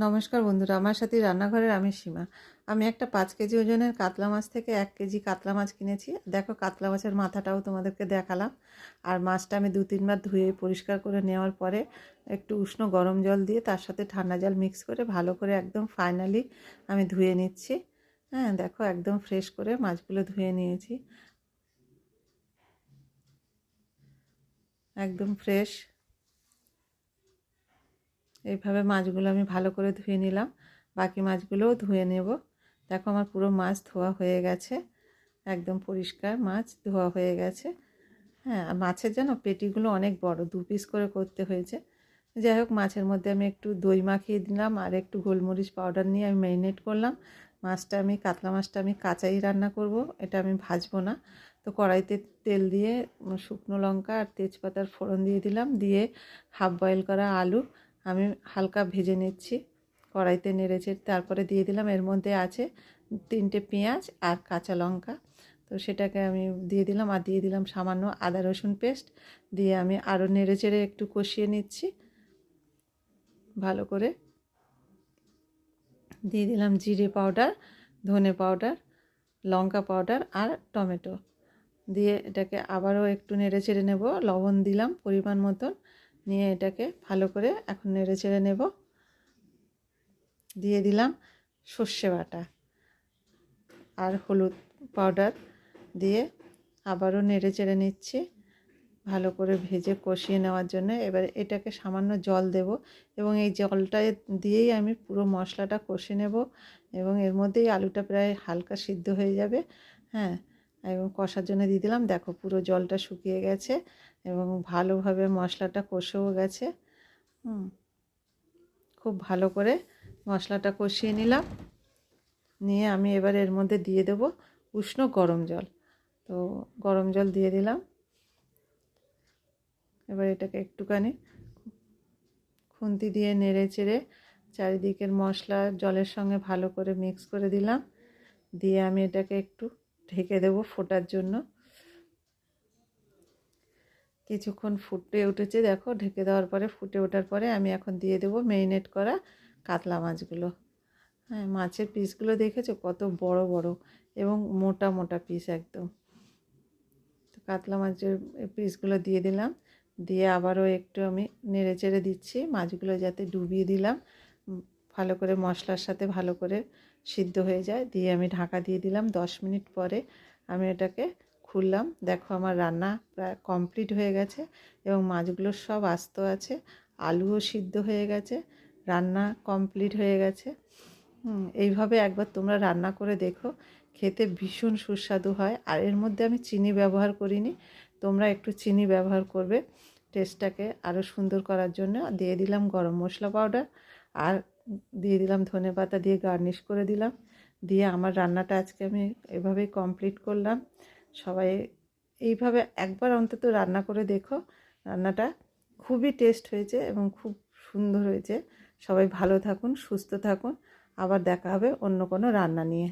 নমস্কার বন্ধুরা, আমার সাথে রান্নাঘরের আমি সীমা। আমি একটা 5 কেজি ওজনের কাতলা মাছ থেকে 1 কেজি কাতলা মাছ কিনেছি। দেখো, কাতলা মাছের মাথাটাও তোমাদেরকে দেখালাম। আর মাছটা আমি 2-3 বার ধুয়ে পরিষ্কার করে নেওয়ার পরে একটু উষ্ণ গরম জল দিয়ে তার সাথে ঠান্ডা জল মিক্স করে ভালো করে একদম ফাইনালি আমি ধুয়ে নিচ্ছি। হ্যাঁ, দেখো একদম ফ্রেশ করে মাছগুলো ধুয়ে নিয়েছি, একদম ফ্রেশ। এইভাবে মাছগুলো আমি ভালো করে ধুয়ে নিলাম, বাকি মাছগুলোও ধুয়ে নেব। দেখো, আমার পুরো মাছ ধোয়া হয়ে গেছে, একদম পরিষ্কার মাছ ধোয়া হয়ে গেছে। হ্যাঁ, আর মাছের যেন পেটিগুলো অনেক বড়, 2 পিস করে করতে হয়েছে। যাই হোক, মাছের মধ্যে আমি একটু দই মাখিয়ে দিলাম আর একটু গোলমরিচ পাউডার নিয়ে আমি ম্যারিনেট করলাম। কাতলা মাছটা আমি কাঁচাই রান্না করব, এটা আমি ভাজবো না। তো কড়াইতে তেল দিয়ে শুকনো লঙ্কা আর তেজপাতার ফোড়ন দিয়ে দিলাম, দিয়ে হাফ বয়েল করা আলু আমি হালকা ভেজে নিচ্ছি কড়াইতে নেড়েচে। তারপরে দিয়ে দিলাম, এর মধ্যে আছে 3টে পেঁয়াজ আর কাঁচা লঙ্কা। তো সেটাকে আমি দিয়ে দিলাম, আর দিয়ে দিলাম সামান্য আদা রসুন পেস্ট। দিয়ে আমি আরও নেড়েচেড়ে একটু কষিয়ে নিচ্ছি ভালো করে। দিয়ে দিলাম জিরে পাউডার, ধনে পাউডার, লঙ্কা পাউডার আর টমেটো। দিয়ে এটাকে আবারও একটু নেড়েচেড়ে নেব, লবণ দিলাম পরিমাণ মতন, নিয়ে এটাকে ভালো করে এখন নেড়েচেড়ে নেব। দিয়ে দিলাম সর্ষে বাটা আর হলুদ পাউডার, দিয়ে আবারও নেড়েচেড়ে নিচ্ছি ভালো করে ভেজে কষিয়ে নেওয়ার জন্য। এবার এটাকে সামান্য জল দেব, এবং এই জলটা দিয়েই আমি পুরো মশলাটা কষে নেব, এবং এর মধ্যেই আলুটা প্রায় হালকা সিদ্ধ হয়ে যাবে। হ্যাঁ, এবং কষার জন্য দিয়ে দিলাম। দেখো, পুরো জলটা শুকিয়ে গেছে এবং ভালোভাবে মশলাটা কষেও গেছে। খুব ভালো করে মশলাটা কষিয়ে নিলাম, নিয়ে আমি এবার এর মধ্যে দিয়ে দেব উষ্ণ গরম জল। তো গরম জল দিয়ে দিলাম। এবার এটাকে একটুখানি খুন্তি দিয়ে নেড়ে চেড়ে চারিদিকের মশলা জলের সঙ্গে ভালো করে মিক্স করে দিলাম। দিয়ে আমি এটাকে একটু ঢেকে দেব ফোটার জন্য। কিছুক্ষণ ফুটে উঠেছে, দেখো ঢেকে দেওয়ার পরে ফুটে ওঠার পরে আমি এখন দিয়ে দেব ম্যারিনেট করা কাতলা মাছগুলো। হ্যাঁ, মাছের পিসগুলো দেখেছো কত বড় বড় এবং মোটা মোটা পিস একদম। তো কাতলা মাছের পিসগুলো দিয়ে দিলাম, দিয়ে আবারও একটু আমি নেড়ে চেড়ে দিচ্ছি মাছগুলো যাতে ডুবিয়ে দিলাম ভালো করে মশলার সাথে ভালো করে সিদ্ধ হয়ে যায়। দিয়ে আমি ঢাকা দিয়ে দিলাম। 10 মিনিট পরে আমি এটাকে খুললাম। দেখো, আমার রান্না প্রায় কমপ্লিট হয়ে গেছে এবং মাছগুলো সব আস্ত আছে, আলুও সিদ্ধ হয়ে গেছে, রান্না কমপ্লিট হয়ে গেছে। এইভাবে একবার তোমরা রান্না করে দেখো, খেতে ভীষণ সুস্বাদু হয়। আর এর মধ্যে আমি চিনি ব্যবহার করিনি, তোমরা একটু চিনি ব্যবহার করবে টেস্টটাকে আরও সুন্দর করার জন্য। দিয়ে দিলাম গরম মশলা পাউডার, আর দিয়ে দিলাম ধনেপাতা দিয়ে গার্নিশ করে দিলাম। দিয়ে আমার রান্নাটা আজকে আমি এভাবেই কমপ্লিট করলাম। সবাই এইভাবে একবার অন্তত রান্না করে দেখো, রান্নাটা খুবই টেস্ট হয়েছে এবং খুব সুন্দর হয়েছে। সবাই ভালো থাকুন, সুস্থ থাকুন, আবার দেখা হবে অন্য কোনো রান্না নিয়ে।